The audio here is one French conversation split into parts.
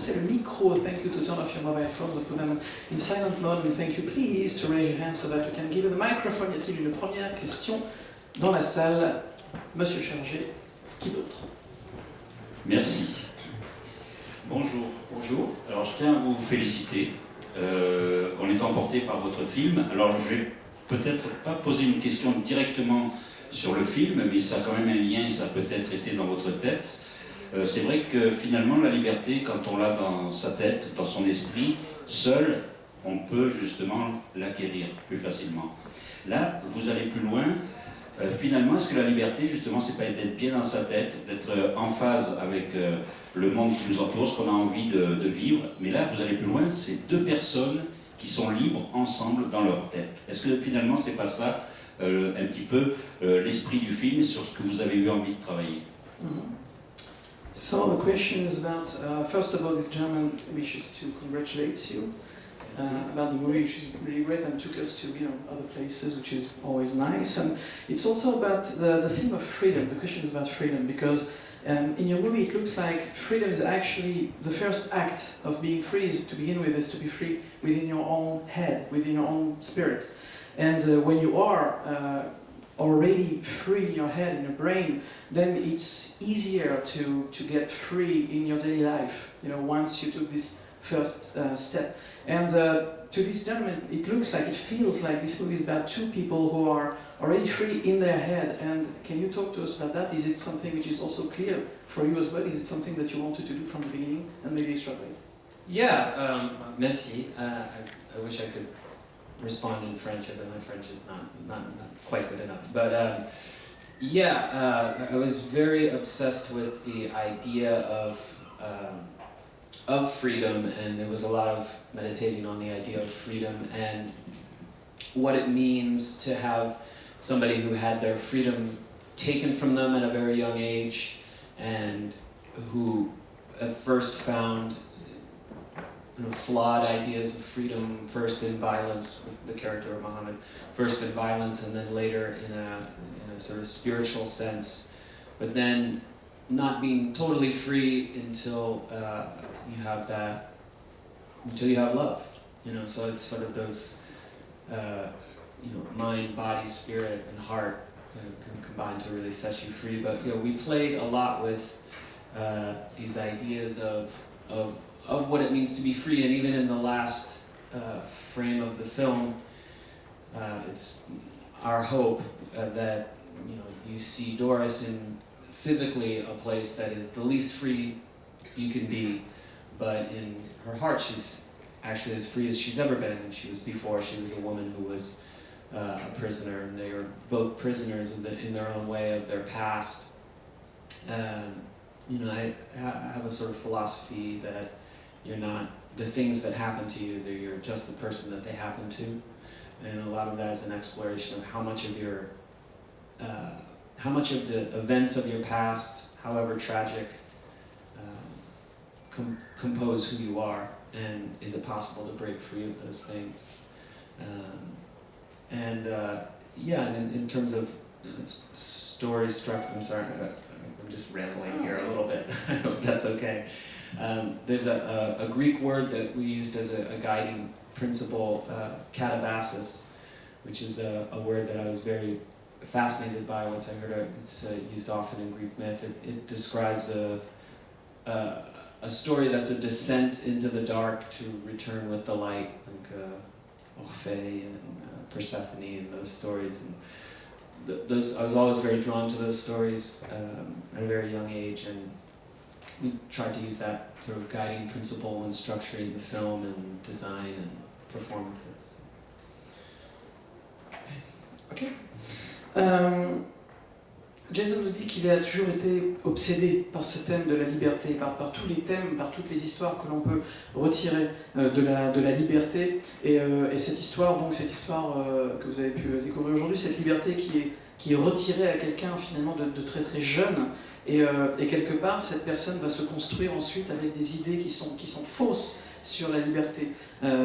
passer le micro. Thank you to turn off your mobile phones or put them in silent mode. And thank you please to raise your hand so that we can give you the microphone. Y a-t-il une première question dans la salle? Monsieur Chargé, qui d'autre? Merci. Bonjour. Bonjour. Alors je tiens à vous féliciter. On est emporté par votre film. Alors je vais peut-être pas poser une question directement sur le film, mais ça a quand même un lien, ça a peut-être été dans votre tête. C'est vrai que finalement la liberté, quand on l'a dans sa tête, dans son esprit, seul, on peut justement l'acquérir plus facilement. Là, vous allez plus loin. Finalement, est-ce que la liberté, justement, c'est pas d'être bien dans sa tête, d'être en phase avec le monde qui nous entoure, ce qu'on a envie de vivre, mais là, vous allez plus loin, c'est deux personnes qui sont libres ensemble dans leur tête. Est-ce que finalement, c'est pas ça, un petit peu, l'esprit du film sur ce que vous avez eu envie de travailler? So the question is about, first of all, this gentleman wishes to congratulate you about the movie, which is really great, and took us to other places, which is always nice. And it's also about the theme of freedom. The question is about freedom, because in your movie it looks like freedom is actually the first act of being free. To begin with, is to be free within your own head, within your own spirit. And when you are already free in your head, in your brain, then it's easier to get free in your daily life, once you took this first step. And to this gentleman, it looks like, it feels like this movie is about two people who are already free in their head. And can you talk to us about that? Is it something which is also clear for you as well? Is it something that you wanted to do from the beginning and maybe extrapolate? Yeah, merci. I wish I could respond in French, although my French is not quite good enough. But I was very obsessed with the idea of freedom, and there was a lot of meditating on the idea of freedom and what it means to have somebody who had their freedom taken from them at a very young age, and who at first found flawed ideas of freedom, first in violence with the character of Muhammad, first in violence and then later in a sort of spiritual sense, but then not being totally free until you have love, so it's sort of those mind, body, spirit, and heart kind of combine to really set you free. But we played a lot with these ideas of what it means to be free, and even in the last frame of the film, it's our hope that you see Doris in physically a place that is the least free you can be, but in her heart she's actually as free as she's ever been. And she was a woman who was a prisoner, and they are both prisoners in their own way of their past. I have a sort of philosophy that you're not the things that happen to you, you're just the person that they happen to. And a lot of that is an exploration of how much of the events of your past, however tragic, compose who you are, and is it possible to break free of those things? And in terms of story structure, I'm sorry, I'm just rambling here a little bit. I hope that's okay. There's a Greek word that we used as a guiding principle, katabasis, which is a word that I was very fascinated by once I heard it. It's used often in Greek myth. It describes a story that's a descent into the dark to return with the light, like Orphée and Persephone and those stories. And I was always very drawn to those stories at a very young age, and we tried to use that sort of guiding principle in structuring the film and design and performances. Ok. Jason nous dit qu'il a toujours été obsédé par ce thème de la liberté, par tous les thèmes, par toutes les histoires que l'on peut retirer de la liberté. Et cette histoire que vous avez pu découvrir aujourd'hui, cette liberté qui est retirée à quelqu'un finalement de très très jeune. Et quelque part, cette personne va se construire ensuite avec des idées qui sont fausses, sur la liberté,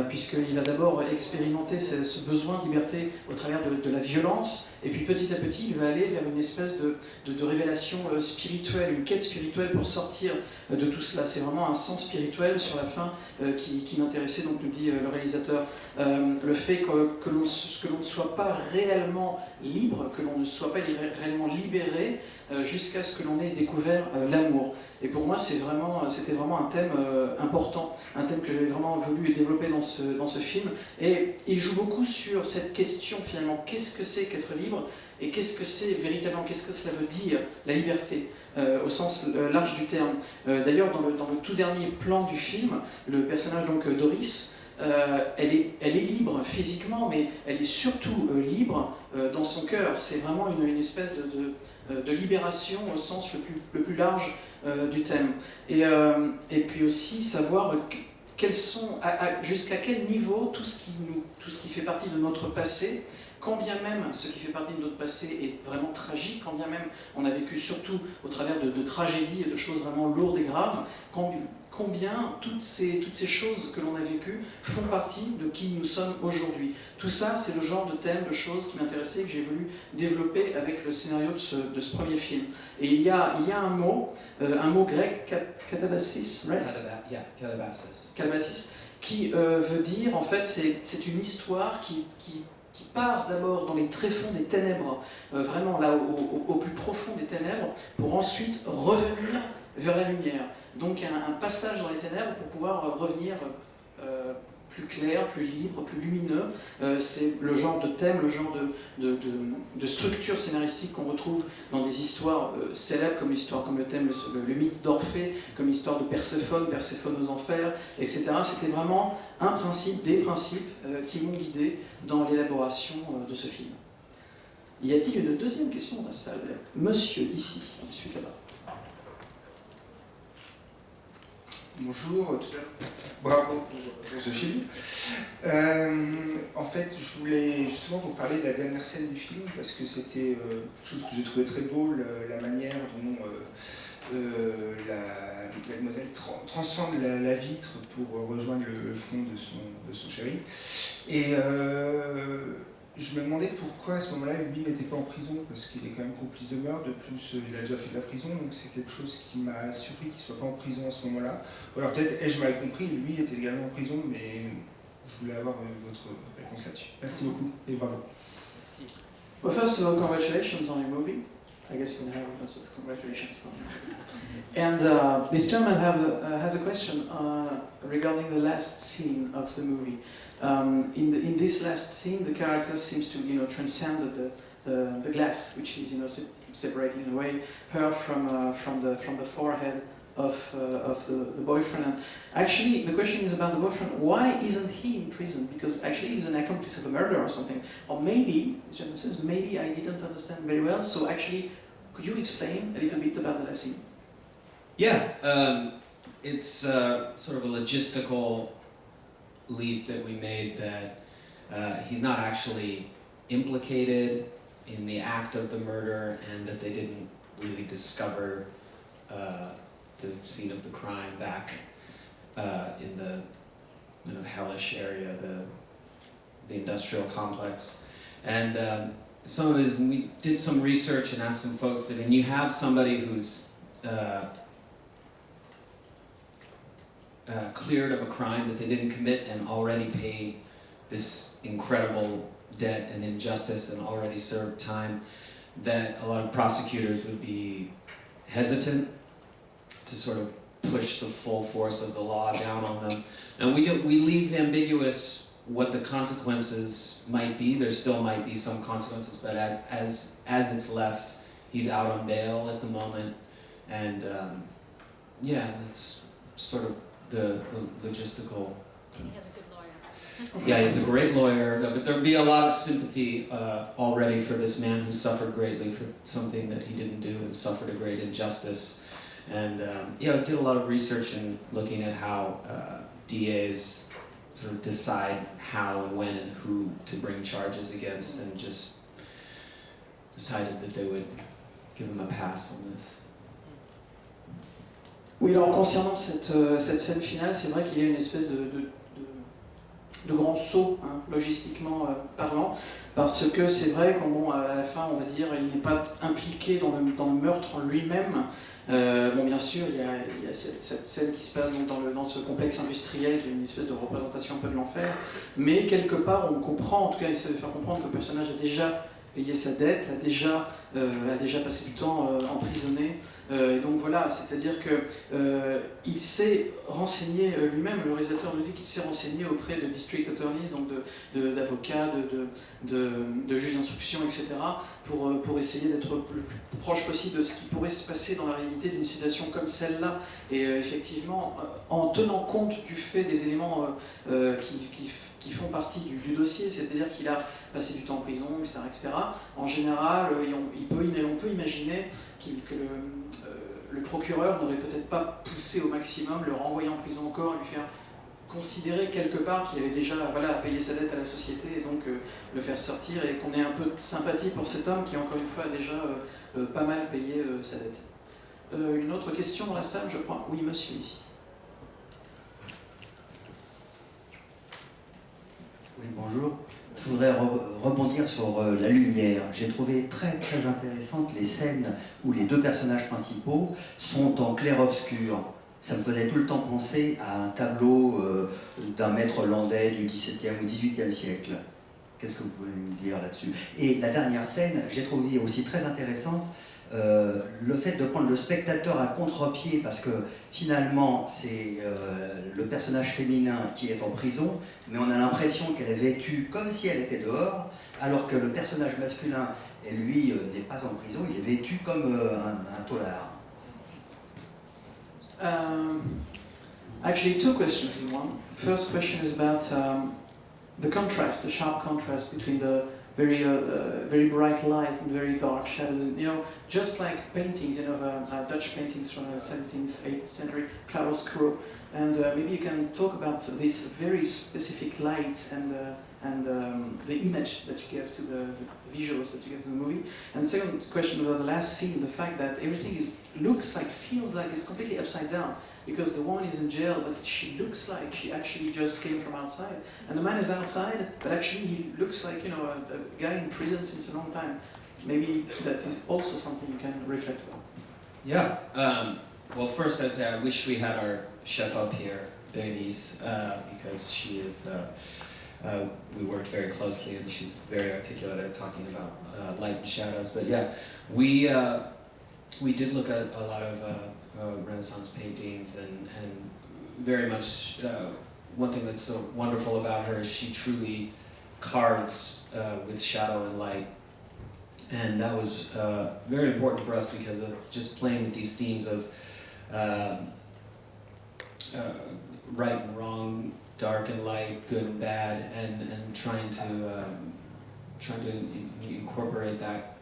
puisqu'il va d'abord expérimenter ce besoin de liberté au travers de la violence, et puis petit à petit, il va aller vers une espèce de révélation spirituelle, une quête spirituelle pour sortir de tout cela. C'est vraiment un sens spirituel sur la fin qui m'intéressait, donc nous dit le réalisateur. Le fait que l'on ne soit pas réellement libre, que l'on ne soit pas réellement libéré, jusqu'à ce que l'on ait découvert l'amour. Et pour moi, c'était vraiment un thème important, un thème que j'avais vraiment voulu développer dans ce film. Et il joue beaucoup sur cette question finalement, qu'est-ce que c'est qu'être libre et qu'est-ce que c'est véritablement, qu'est-ce que cela veut dire, la liberté, au sens large du terme. D'ailleurs, dans le tout dernier plan du film, le personnage donc Doris, elle est libre physiquement, mais elle est surtout libre dans son cœur. C'est vraiment une espèce de libération au sens le plus large du thème. Et puis aussi savoir quels sont, jusqu'à quel niveau tout ce qui fait partie de notre passé, quand bien même ce qui fait partie de notre passé est vraiment tragique, quand bien même on a vécu surtout au travers de tragédies et de choses vraiment lourdes et graves, combien toutes ces choses que l'on a vécues font partie de qui nous sommes aujourd'hui. Tout ça, c'est le genre de thème, de choses qui m'intéressaient et que j'ai voulu développer avec le scénario de ce premier film. Et il y a un mot grec, katabasis, right? Katabasis, qui veut dire, en fait, c'est une histoire qui part d'abord dans les tréfonds des ténèbres, vraiment là au plus profond des ténèbres, pour ensuite revenir vers la lumière. Donc un passage dans les ténèbres pour pouvoir revenir plus clair, plus libre, plus lumineux. C'est le genre de thème, le genre de structure scénaristique qu'on retrouve dans des histoires célèbres comme le thème, le mythe d'Orphée, comme l'histoire de Perséphone aux enfers, etc. C'était vraiment des principes qui m'ont guidé dans l'élaboration de ce film. Y a-t-il une deuxième question dans la salle? Monsieur, ici, ensuite là-bas. Bonjour, bravo pour ce film. En fait, je voulais justement vous parler de la dernière scène du film parce que c'était quelque chose que j'ai trouvé très beau, la manière dont la demoiselle transcende la vitre pour rejoindre le front de son chéri. Et je me demandais pourquoi à ce moment-là lui n'était pas en prison, parce qu'il est quand même complice de meurtre, de plus il a déjà fait de la prison, donc c'est quelque chose qui m'a surpris qu'il ne soit pas en prison à ce moment-là. Ou alors peut-être ai-je mal compris, lui était également en prison, mais je voulais avoir votre réponse là-dessus. Merci beaucoup et bravo. Merci. Well, first of all, congratulations on your movie. I guess you can have lots of congratulations. And this gentleman has a question regarding the last scene of the movie. In this last scene, the character seems to, transcend the glass, which is, separating in a way her from the forehead of the boyfriend. And actually, the question is about the boyfriend. Why isn't he in prison? Because actually, he's an accomplice of a murder or something. Or maybe, as John says, maybe I didn't understand very well. So actually, could you explain a little bit about the last scene? Yeah, it's sort of a logistical leap that we made that he's not actually implicated in the act of the murder, and that they didn't really discover the scene of the crime back in the kind of hellish area, the industrial complex. And some of his, we did some research and asked some folks that when you have somebody who's cleared of a crime that they didn't commit and already paid this incredible debt and injustice and already served time, that a lot of prosecutors would be hesitant to sort of push the full force of the law down on them. And we leave ambiguous what the consequences might be. There still might be some consequences, but as it's left, he's out on bail at the moment. And yeah, that's sort of the logistical. And he has a good lawyer. Yeah, he's a great lawyer, but there'd be a lot of sympathy already for this man who suffered greatly for something that he didn't do and suffered a great injustice. And yeah, I did a lot of research in looking at how DAs sort of decide how and when and who to bring charges against, and just decided that they would give him a pass on this. Oui, alors concernant cette scène finale, c'est vrai qu'il y a une espèce de grand saut, hein, logistiquement parlant, parce que c'est vrai qu'à la fin, on va dire, il n'est pas impliqué dans le meurtre en lui-même. Bon, bien sûr, il y a cette scène qui se passe donc dans ce complexe industriel qui est une espèce de représentation un peu de l'enfer, mais quelque part, on comprend, en tout cas, il essaie de faire comprendre que le personnage a déjà payé sa dette, a déjà passé du temps emprisonné. Et donc voilà, c'est-à-dire qu'il s'est renseigné lui-même, le réalisateur nous dit qu'il s'est renseigné auprès de district attorneys, donc d'avocats, de juges d'instruction, etc., pour essayer d'être le plus proche possible de ce qui pourrait se passer dans la réalité d'une situation comme celle-là. Et effectivement, en tenant compte du fait des éléments qui font partie du dossier, c'est-à-dire qu'il a passé du temps en prison, etc., etc., en général, on peut imaginer que le procureur n'aurait peut-être pas poussé au maximum, le renvoyer en prison encore, lui faire considérer quelque part qu'il avait déjà payé sa dette à la société et donc le faire sortir et qu'on ait un peu de sympathie pour cet homme qui, encore une fois, a déjà pas mal payé sa dette. Une autre question dans la salle, je crois. Oui, monsieur, ici. Oui, bonjour. Je voudrais rebondir sur la lumière. J'ai trouvé très très intéressantes les scènes où les deux personnages principaux sont en clair-obscur. Ça me faisait tout le temps penser à un tableau d'un maître hollandais du XVIIe ou XVIIIe siècle. Qu'est-ce que vous pouvez me dire là-dessus? Et la dernière scène, j'ai trouvé aussi très intéressante le fait de prendre le spectateur à contre-pied, parce que finalement c'est le personnage féminin qui est en prison, mais on a l'impression qu'elle est vêtue comme si elle était dehors, alors que le personnage masculin, lui, n'est pas en prison, il est vêtu comme un taulard. Actually, two questions in one. First question is about the contrast, the sharp contrast between the very bright light and very dark shadows. Just like paintings, Dutch paintings from the 17th, 18th century, claroscuro. And maybe you can talk about this very specific light and the image that you give to the visuals that you give to the movie. And second question about the last scene, the fact that everything feels like it's completely upside down. Because the woman is in jail, but she looks like she actually just came from outside. And the man is outside, but actually he looks like, a guy in prison since a long time. Maybe that is also something you can reflect on. Yeah. Well, first I'd say I wish we had our chef up here, Denise, because she is. We worked very closely, and she's very articulate at talking about light and shadows. But yeah, we did look at a lot of Renaissance paintings, and very much one thing that's so wonderful about her is she truly carves with shadow and light. And that was very important for us because of just playing with these themes of right and wrong, dark and light, good and bad, and trying to incorporate that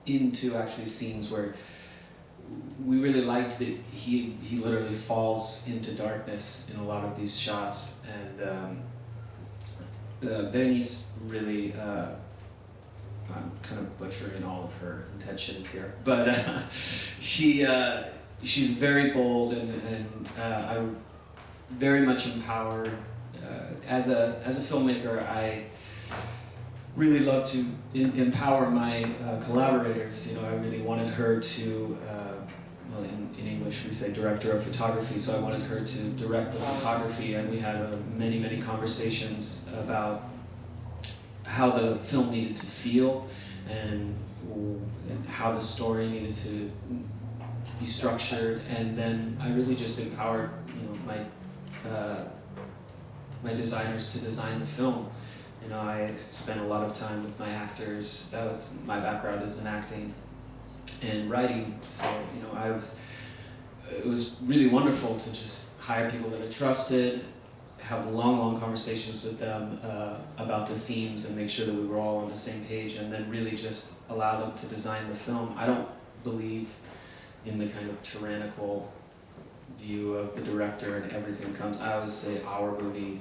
into actually scenes where we really liked that he literally falls into darkness in a lot of these shots, and Berenice really, I'm kind of butchering all of her intentions here, but she's very bold, and I very much empowered. As a filmmaker, I really love to empower my collaborators. I really wanted her to, well, in English we say director of photography, so I wanted her to direct the photography, and we had many conversations about how the film needed to feel and how the story needed to be structured, and then I really just empowered my designers to design the film. I spent a lot of time with my actors. That was my background is in acting and writing, so it was really wonderful to just hire people that I trusted, have long conversations with them about the themes and make sure that we were all on the same page, and then really just allow them to design the film. I don't believe in the kind of tyrannical view of the director and everything comes. I always say our movie,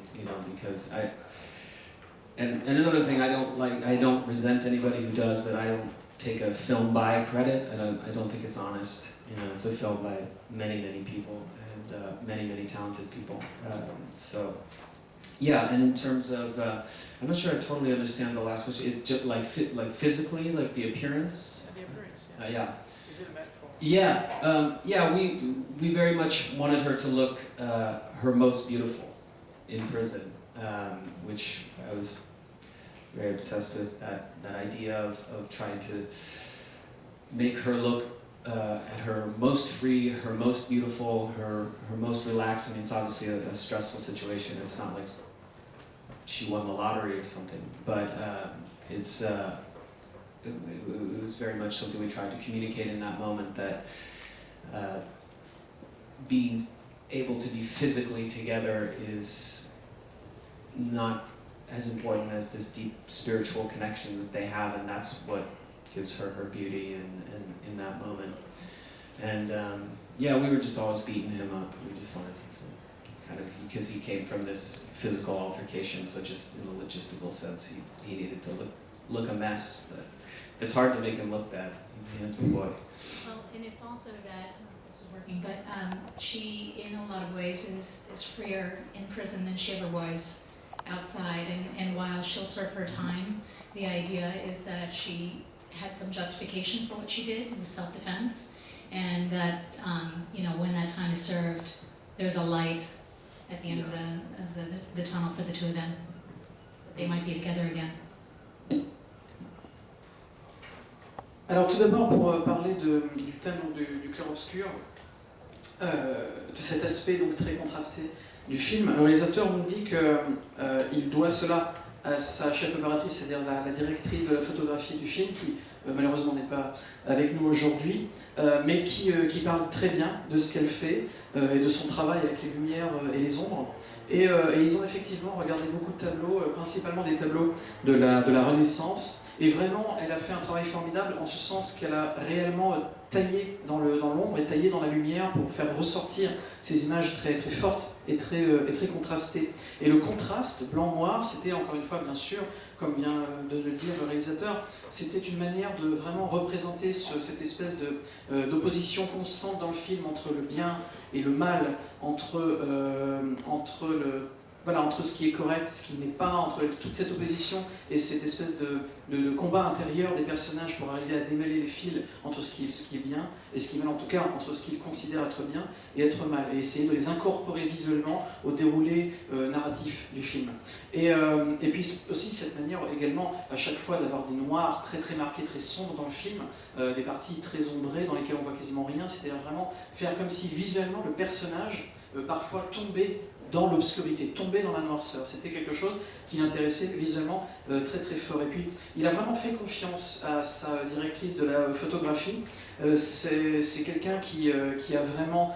because and another thing I don't resent anybody who does, but take a film by credit. I don't think it's honest. You know, it's a film by many people and many talented people. So, yeah. And in terms of, I'm not sure I totally understand the last question. It just like physically, like the appearance. The appearance, Yeah. Is it a metaphor? Yeah, we very much wanted her to look her most beautiful in prison, which I was very obsessed with, that idea of trying to make her look at her most free, her most beautiful, her most relaxed. I mean, it's obviously a stressful situation. It's not like she won the lottery or something, but it was very much something we tried to communicate in that moment, that being able to be physically together is not as important as this deep spiritual connection that they have, and that's what gives her her beauty in that moment. And yeah, we were just always beating him up. We just wanted to kind of, because he came from this physical altercation, so just in the logistical sense, he needed to look a mess, but it's hard to make him look bad. He's a handsome boy. Well, and it's also that, I don't know if this is working, but she, in a lot of ways, is freer in prison than she ever was outside. And while she'll serve her time, the idea is that she had some justification for what she did. It was self-defense. And that, when that time is served, there's a light at the end of the tunnel for the two of them. That they might be together again. Alors tout d'abord, pour parler du thème du clair-obscur, de cet aspect donc très contrasté du film, le réalisateur nous dit qu'il doit cela à sa chef opératrice, c'est-à-dire la directrice de la photographie du film, qui malheureusement n'est pas avec nous aujourd'hui, mais qui parle très bien de ce qu'elle fait et de son travail avec les lumières et les ombres. Et ils ont effectivement regardé beaucoup de tableaux, principalement des tableaux de la Renaissance. Et vraiment, elle a fait un travail formidable en ce sens qu'elle a réellement taillé dans l'ombre et taillé dans la lumière pour faire ressortir ces images très, très fortes et très contrastées. Et le contraste blanc-noir, c'était encore une fois, bien sûr, comme vient de le dire le réalisateur, c'était une manière de vraiment représenter cette espèce d'opposition constante dans le film entre le bien et le mal, entre ce qui est correct et ce qui n'est pas, entre toute cette opposition et cette espèce de combat intérieur des personnages pour arriver à démêler les fils entre ce qui est bien et ce qui est mal, en tout cas entre ce qu'ils considèrent être bien et être mal, et essayer de les incorporer visuellement au déroulé narratif du film. Et puis aussi cette manière également à chaque fois d'avoir des noirs très très marqués, très sombres dans le film, des parties très ombrées dans lesquelles on voit quasiment rien, c'est-à-dire vraiment faire comme si visuellement le personnage parfois tombait dans l'obscurité, tomber dans la noirceur. C'était quelque chose qui l'intéressait visuellement très très fort. Et puis, il a vraiment fait confiance à sa directrice de la photographie. C'est quelqu'un qui a vraiment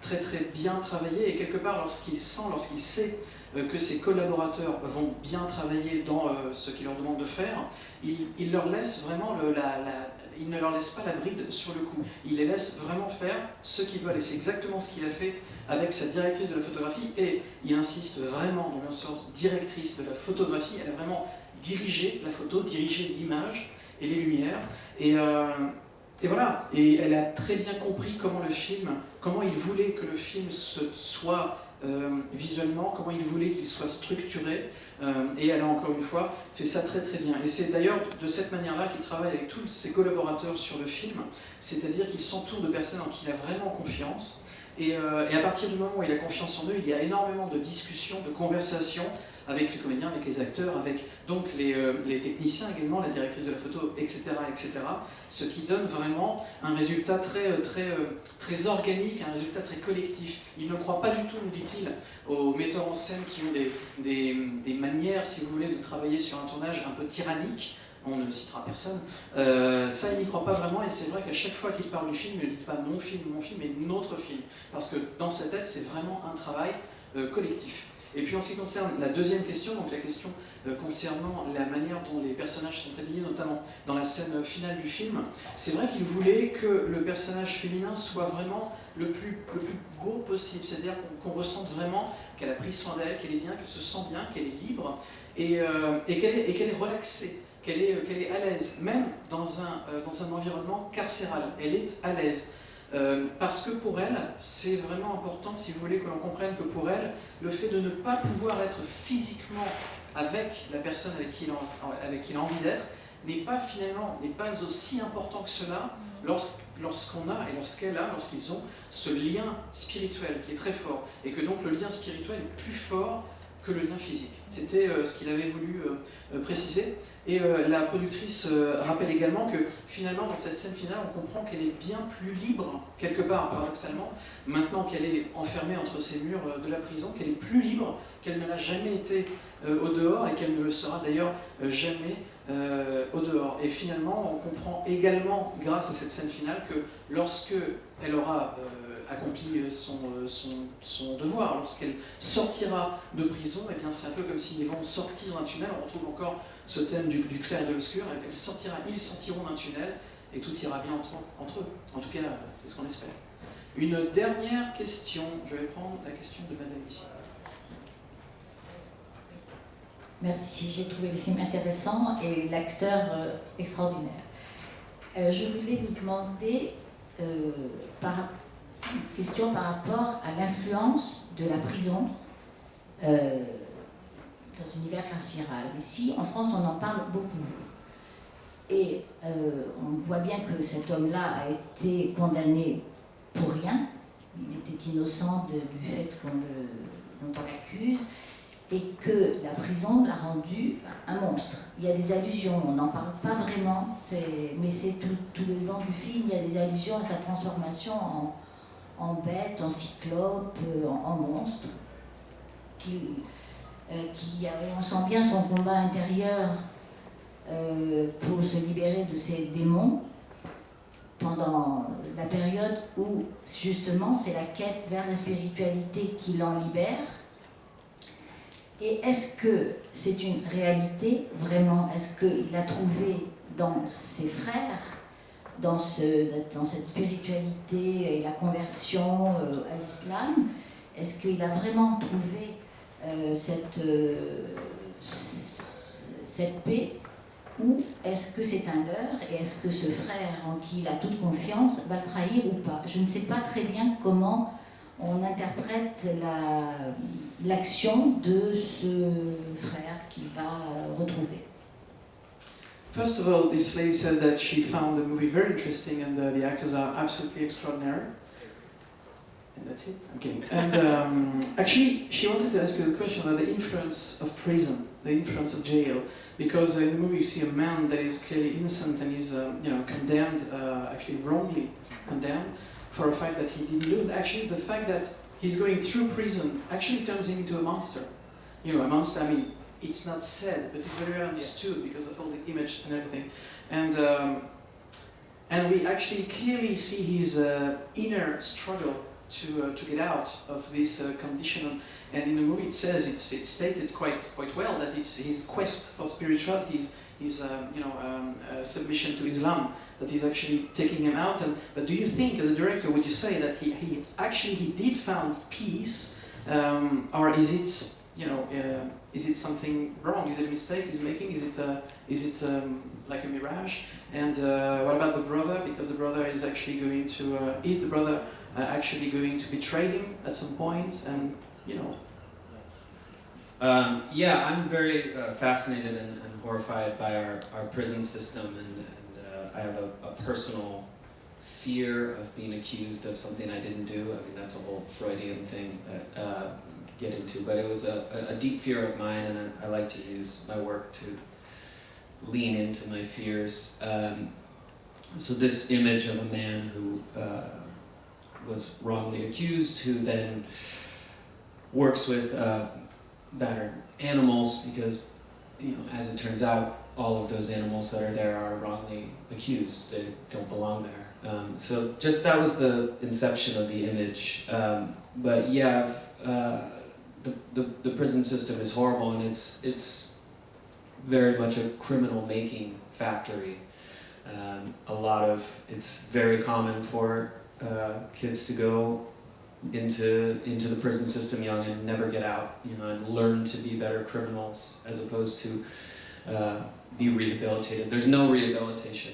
très très bien travaillé, et quelque part, lorsqu'il sait que ses collaborateurs vont bien travailler dans ce qu'il leur demande de faire, il leur laisse vraiment il ne leur laisse pas la bride sur le coup. Il les laisse vraiment faire ce qu'ils veulent. Et c'est exactement ce qu'il a fait avec sa directrice de la photographie. Et il insiste vraiment, dans le sens directrice de la photographie, elle a vraiment dirigé la photo, dirigé l'image et les lumières. Et voilà. Et elle a très bien compris comment il voulait que le film soit visuellement, comment il voulait qu'il soit structuré, et elle a encore une fois fait ça très très bien. Et c'est d'ailleurs de cette manière-là qu'il travaille avec tous ses collaborateurs sur le film, c'est-à-dire qu'il s'entoure de personnes en qui il a vraiment confiance, et à partir du moment où il a confiance en eux, il y a énormément de discussions, de conversations avec les comédiens, avec les acteurs, avec donc les techniciens également, la directrice de la photo, etc., etc. Ce qui donne vraiment un résultat très organique, un résultat très collectif. Il ne croit pas du tout, nous dit-il, aux metteurs en scène qui ont des manières, si vous voulez, de travailler sur un tournage un peu tyrannique. On ne citera personne. Ça, il n'y croit pas vraiment, et c'est vrai qu'à chaque fois qu'il parle du film, il ne dit pas mon film, mais notre film. Parce que dans sa tête, c'est vraiment un travail collectif. Et puis en ce qui concerne la deuxième question, donc la question concernant la manière dont les personnages sont habillés, notamment dans la scène finale du film, c'est vrai qu'il voulait que le personnage féminin soit vraiment le plus beau possible, c'est-à-dire qu'on ressente vraiment qu'elle a pris soin d'elle, qu'elle est bien, qu'elle se sent bien, qu'elle est libre, et qu'elle est relaxée. qu'elle est à l'aise, même dans un environnement carcéral. Elle est à l'aise. Parce que pour elle, c'est vraiment important, si vous voulez, que l'on comprenne que pour elle, le fait de ne pas pouvoir être physiquement avec la personne avec qui il a envie d'être, n'est pas aussi important que cela lorsqu'on a et lorsqu'elle a, lorsqu'ils ont ce lien spirituel qui est très fort, et que donc le lien spirituel est plus fort que le lien physique. C'était ce qu'il avait voulu préciser. Et la productrice rappelle également que finalement dans cette scène finale on comprend qu'elle est bien plus libre, quelque part paradoxalement, maintenant qu'elle est enfermée entre ces murs de la prison, qu'elle est plus libre qu'elle ne l'a jamais été au dehors, et qu'elle ne le sera d'ailleurs jamais au dehors. Et finalement on comprend également grâce à cette scène finale que lorsque elle aura accompli son devoir, lorsqu'elle sortira de prison, et bien c'est un peu comme s'ils vont sortir d'un tunnel. On retrouve encore ce thème du clair et de l'obscur. Ils sortiront d'un tunnel et tout ira bien entre eux. En tout cas, c'est ce qu'on espère. Une dernière question. Je vais prendre la question de madame ici. Merci, j'ai trouvé le film intéressant et l'acteur extraordinaire. Je voulais vous demander une question par rapport à l'influence de la prison dans l'univers carcéral. Ici, en France, on en parle beaucoup. Et on voit bien que cet homme-là a été condamné pour rien. Il était innocent du fait dont on l'accuse, et que la prison l'a rendu un monstre. Il y a des allusions, on n'en parle pas vraiment, mais c'est tout le long du film, il y a des allusions à sa transformation en bête, en cyclope, en monstre, on sent bien son combat intérieur pour se libérer de ses démons pendant la période où justement c'est la quête vers la spiritualité qui l'en libère. Et est-ce que c'est une réalité vraiment? Est-ce qu'il a trouvé dans ses frères, dans cette spiritualité et la conversion à l'islam, est-ce qu'il a vraiment trouvé cette paix, ou est-ce que c'est un leurre, et est-ce que ce frère en qui il a toute confiance va le trahir ou pas? Je ne sais pas très bien comment on interprète l'action de ce frère qu'il va retrouver. First of all, this lady says that she found the movie very interesting, and the actors are absolutely extraordinary. And that's it. Okay. And actually, she wanted to ask you a question about the influence of prison, the influence of jail, because in the movie you see a man that is clearly innocent and is, condemned, actually wrongly condemned, for a fact that he didn't do. Actually, the fact that he's going through prison actually turns him into a monster. A monster, I mean, it's not said, but it's very well understood because of all the image and everything. And we actually clearly see his inner struggle to get out of this condition. And in the movie it says, it's stated quite well that it's his quest for spirituality, his submission to Islam, that is actually taking him out. But do you think, as a director, would you say that he did found peace, or is it something wrong? Is it a mistake he's making? Is it like a mirage? And what about the brother? Because the brother is actually going to is the brother actually going to betray him at some point? And Yeah, I'm very fascinated and horrified by our prison system, and I have a personal fear of being accused of something I didn't do. I mean, that's a whole Freudian thing that get into, but it was a deep fear of mine, and I like to use my work to lean into my fears. So this image of a man who was wrongly accused, who then works with battered animals, because as it turns out, all of those animals that are there are wrongly accused. They don't belong there. So just that was the inception of the image. But yeah, the prison system is horrible, and it's very much a criminal making factory. It's very common for kids to go into the prison system young and never get out, and learn to be better criminals, as opposed to be rehabilitated. There's no rehabilitation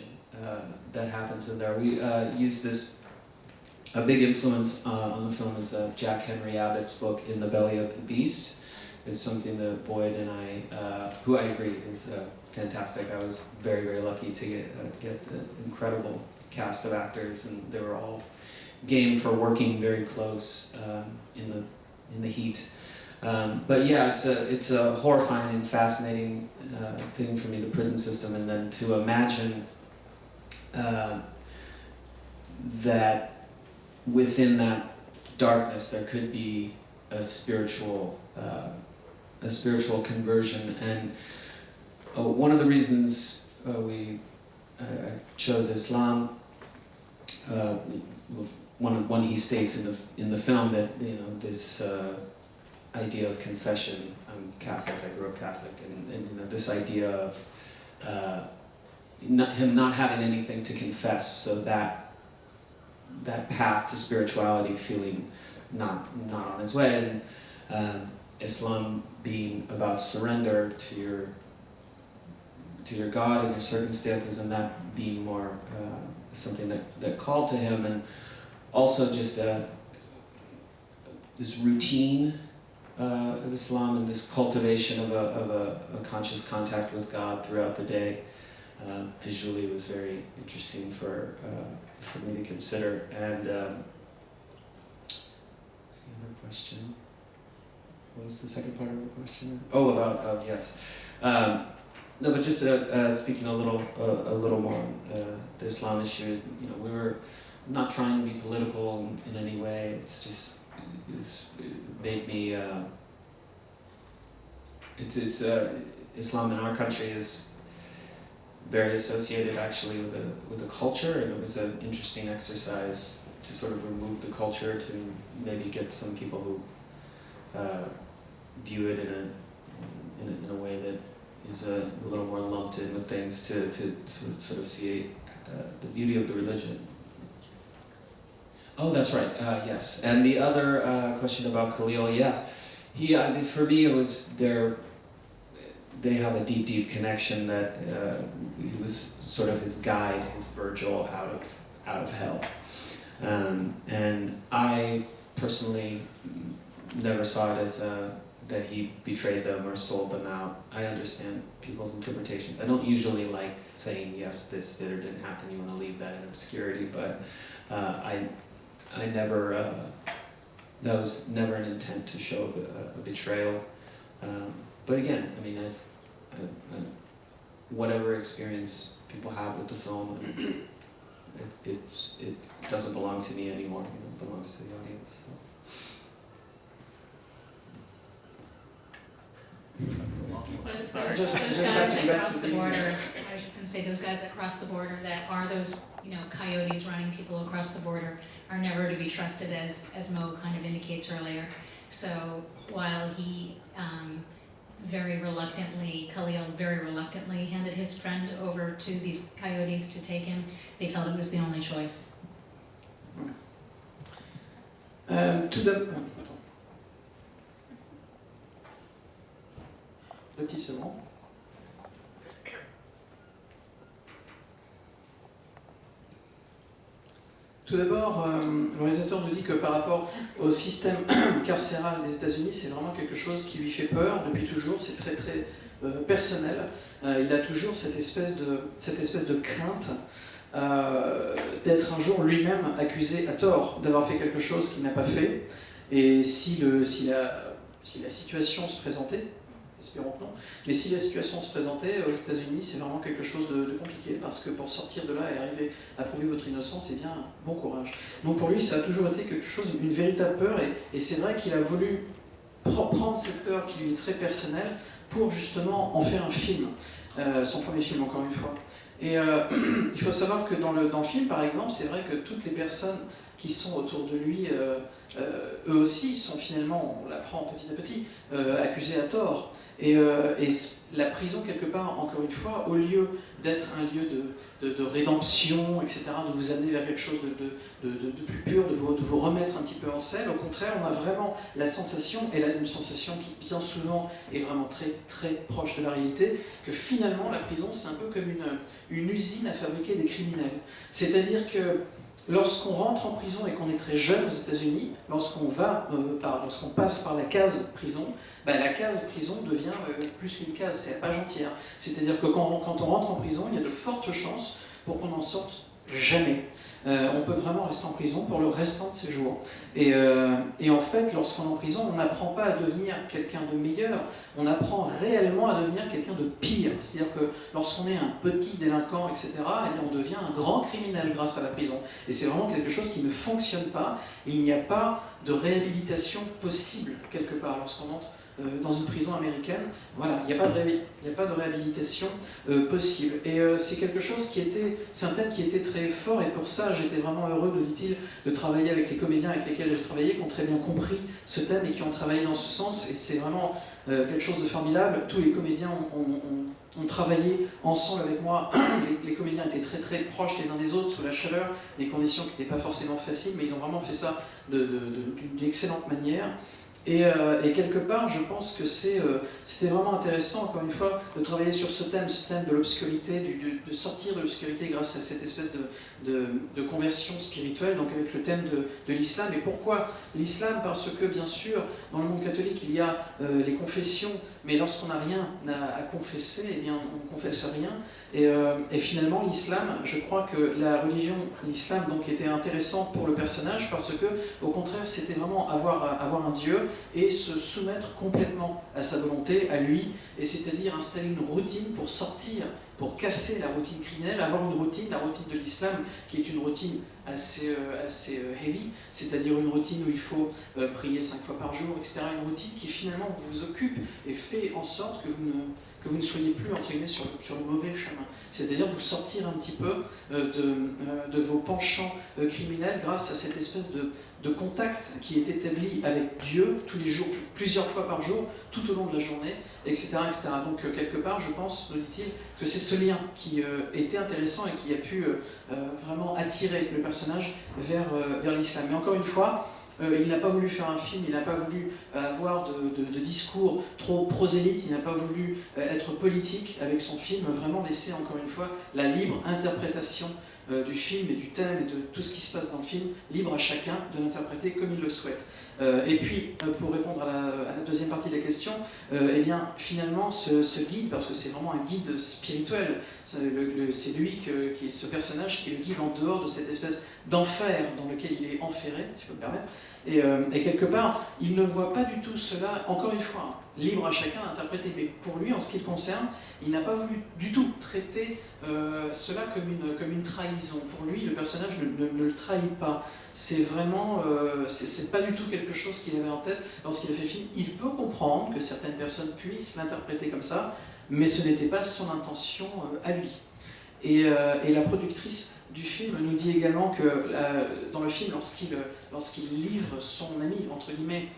that happens in there. We use this. A big influence on the film is Jack Henry Abbott's book In the Belly of the Beast. It's something that Boyd and I, who I agree is fantastic. I was very, very lucky to get an incredible cast of actors, and they were all game for working very close in the heat. But yeah, it's a horrifying and fascinating thing for me, the prison system, and then to imagine that within that darkness there could be a spiritual conversion. And one of the reasons we chose Islam, one he states in the film that, you know, this idea of confession. I'm Catholic. I grew up Catholic, and you know, this idea of him not having anything to confess, so that path to spirituality feeling not on his way, and Islam being about surrender to your God and your circumstances, and that being more something that called to him, and also just this routine of Islam and this cultivation of a conscious contact with God throughout the day. Visually was very interesting for me to consider. And what's the other question? What was the second part of the question? Oh, about yes. No, but just speaking a little more on the Islam issue. You know, we were not trying to be political in any way. It's just it made me. Islam in our country is very associated actually with a culture, and it was an interesting exercise to sort of remove the culture to maybe get some people who view it in a way that is a little more lumped in with things to sort of see the beauty of the religion. Oh, that's right. Yes, and the other question about Khalil, yes, for me it was they have a deep connection that he was sort of his guide, his Virgil out of hell, and I personally never saw it as that he betrayed them or sold them out. I understand people's interpretations. I don't usually like saying yes, this did or didn't happen. You want to leave that in obscurity, but I never. That was never an intent to show a betrayal. But again, I mean, whatever experience people have with the film, it doesn't belong to me anymore. It belongs to the audience. So. Those guys that cross the border, I was just going to say, those guys that cross the border, that are those, you know, coyotes running people across the border, are never to be trusted, as Mo kind of indicates earlier. So while he Khalil very reluctantly handed his friend over to these coyotes to take him, they felt it was the only choice. Petit seulement. Tout d'abord, le réalisateur nous dit que par rapport au système carcéral des États-Unis, c'est vraiment quelque chose qui lui fait peur depuis toujours, c'est très très personnel. Il a toujours cette espèce de crainte d'être un jour lui-même accusé à tort d'avoir fait quelque chose qu'il n'a pas fait. Et si la situation se présentait, espérons que non, mais si la situation se présentait aux États-Unis, c'est vraiment quelque chose de compliqué, parce que pour sortir de là et arriver à prouver votre innocence, c'est bien bon courage. Donc pour lui, ça a toujours été quelque chose, une véritable peur, et c'est vrai qu'il a voulu prendre cette peur qui lui est très personnelle pour justement en faire un film, son premier film encore une fois. Et il faut savoir que dans le film, par exemple, c'est vrai que toutes les personnes qui sont autour de lui eux aussi sont finalement, on l'apprend petit à petit, accusés à tort. Et la prison, quelque part, encore une fois, au lieu d'être un lieu de rédemption, etc., de vous amener vers quelque chose de plus pur, de vous remettre un petit peu en selle, au contraire, on a vraiment la sensation, et là une sensation qui bien souvent est vraiment très, très proche de la réalité, que finalement la prison c'est un peu comme une usine à fabriquer des criminels. C'est-à-dire que lorsqu'on rentre en prison et qu'on est très jeune aux États-Unis, lorsqu'on passe par la case prison, la case prison devient plus qu'une case, c'est la page entière. C'est-à-dire que quand on rentre en prison, il y a de fortes chances pour qu'on n'en sorte jamais. On peut vraiment rester en prison pour le restant de ses jours. Et en fait, lorsqu'on est en prison, on n'apprend pas à devenir quelqu'un de meilleur, on apprend réellement à devenir quelqu'un de pire. C'est-à-dire que lorsqu'on est un petit délinquant, etc., eh bien, on devient un grand criminel grâce à la prison. Et c'est vraiment quelque chose qui ne fonctionne pas. Il n'y a pas de réhabilitation possible, quelque part, lorsqu'on entre dans une prison américaine. Voilà, il n'y a pas de réhabilitation possible. Et c'est quelque chose c'est un thème qui était très fort, et pour ça j'étais vraiment heureux, nous dit-il, de travailler avec les comédiens avec lesquels j'ai travaillé, qui ont très bien compris ce thème et qui ont travaillé dans ce sens, et c'est vraiment quelque chose de formidable. Tous les comédiens ont travaillé ensemble avec moi. Les comédiens étaient très très proches les uns des autres, sous la chaleur, des conditions qui n'étaient pas forcément faciles, mais ils ont vraiment fait ça d'une excellente manière. Et quelque part, je pense que c'était vraiment intéressant, encore une fois, de travailler sur ce thème de l'obscurité, de sortir de l'obscurité grâce à cette espèce de conversion spirituelle, donc avec le thème de l'islam. Et pourquoi l'islam? Parce que, bien sûr, dans le monde catholique, il y a les confessions, mais lorsqu'on n'a rien à confesser, eh bien, on ne confesse rien. Et finalement, l'islam, je crois que la religion, l'islam, donc, était intéressante pour le personnage, parce que, au contraire, c'était vraiment avoir un Dieu et se soumettre complètement à sa volonté, à lui, et c'est-à-dire installer une routine pour sortir, pour casser la routine criminelle, avoir une routine, la routine de l'islam, qui est une routine assez heavy, c'est-à-dire une routine où il faut prier 5 fois par jour, etc. Une routine qui finalement vous occupe et fait en sorte que vous ne soyez plus, entre guillemets, sur le mauvais chemin. C'est-à-dire vous sortir un petit peu de vos penchants criminels grâce à cette espèce de contact qui est établi avec Dieu tous les jours, plusieurs fois par jour, tout au long de la journée, etc. etc. Donc quelque part, je pense, nous dit-il, que c'est ce lien qui était intéressant et qui a pu vraiment attirer le personnage vers l'islam. Mais encore une fois, il n'a pas voulu faire un film, il n'a pas voulu avoir de discours trop prosélytes, il n'a pas voulu être politique avec son film, vraiment laisser encore une fois la libre interprétation du film et du thème et de tout ce qui se passe dans le film, libre à chacun de l'interpréter comme il le souhaite. Et puis, pour répondre à la deuxième partie de la question, eh bien, finalement, ce guide, parce que c'est vraiment un guide spirituel, c'est lui qui est ce personnage qui est le guide en dehors de cette espèce d'enfer dans lequel il est enferré, si je peux me permettre. Et quelque part, il ne voit pas du tout cela, encore une fois, libre à chacun d'interpréter, mais pour lui, en ce qui le concerne, il n'a pas voulu du tout traiter cela comme une trahison. Pour lui, le personnage ne le trahit pas. C'est vraiment, c'est pas du tout quelque chose qu'il avait en tête lorsqu'il a fait le film. Il peut comprendre que certaines personnes puissent l'interpréter comme ça, mais ce n'était pas son intention à lui. Et la productrice du film nous dit également que dans le film, lorsqu'il livre son ami, entre guillemets,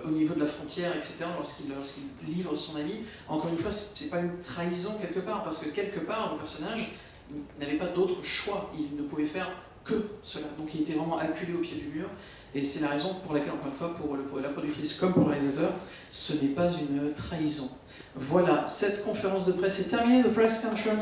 au niveau de la frontière, etc., lorsqu'il livre son ami, encore une fois, c'est pas une trahison quelque part, parce que quelque part, le personnage n'avait pas d'autre choix, il ne pouvait faire que cela. Donc il était vraiment acculé au pied du mur, et c'est la raison pour laquelle, encore une fois, pour la productrice comme pour le réalisateur, ce n'est pas une trahison. Voilà, cette conférence de presse est terminée, the press conference